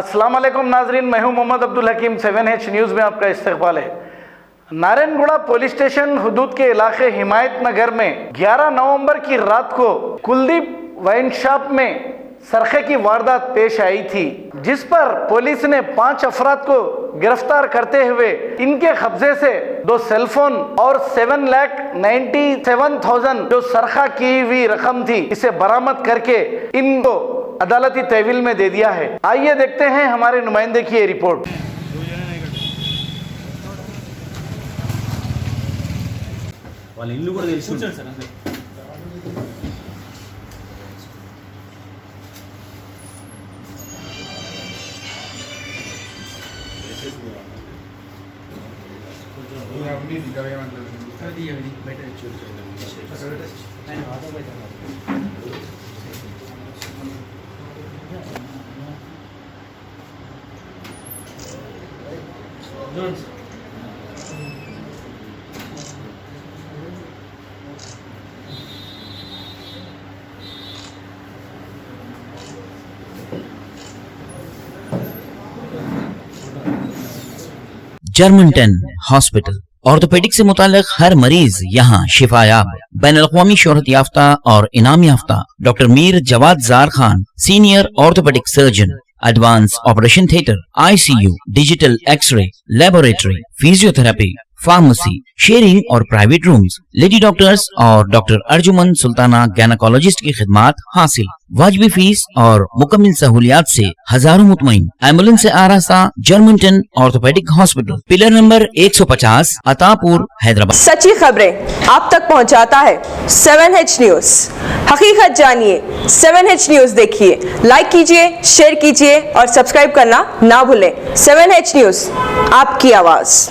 अस्सलाम वालेकुम नाजरीन, मैं हूं मोहम्मद अब्दुल हकीम। 7H न्यूज़ में आपका इस्तकबाल है। नारायणगुड़ा पुलिस स्टेशन हुदूद के इलाके हिमायत नगर में 11 नवंबर की रात को कुलदीप वाइन शॉप में सरखे की वारदात पेश आई थी, जिस पर पुलिस ने 5 अफराद को गिरफ्तार करते हुए इनके कब्जे से 2 सेलफोन और 7,97,000 जो सरखा की हुई रकम थी इसे बरामद करके इनको अदालती तहवील में दे दिया है। आइए देखते हैं हमारे नुमाइंदे की ये रिपोर्ट। వాళ్ళ ఇల్లు కూడా తెలుసు సార్ అంతే जर्मनटन हॉस्पिटल ऑर्थोपेडिक से मुताल्लिक हर मरीज यहाँ शिफायाब। बैनुल-अक़वामी शोहरत याफ्ता और इनाम याफ्ता doctor Mir Jawad Jar Khan, senior orthopaedic surgeon, advance operation theatre, ICU, digital x-ray, laboratory, physiotherapy, pharmacy, sharing और प्राइवेट रूम्स, लेडी डॉक्टर्स और डॉक्टर अर्जुमन सुल्ताना गैनकोलॉजिस्ट की खिदमात हासिल। वाजिबी फीस और मुकम्मल सहूलियात से हजारों मुतमईन। एम्बुलेंस से आरास्ता Germantown orthopaedic hospital, pillar number 150, Attapur, Hyderabad. सच्ची खबरें आप तक पहुंचाता है 7H न्यूज। हकीकत जानिए, 7H न्यूज देखिए, लाइक कीजिए, शेयर कीजिए और सब्सक्राइब करना ना भूलें। 7H न्यूज, आपकी आवाज।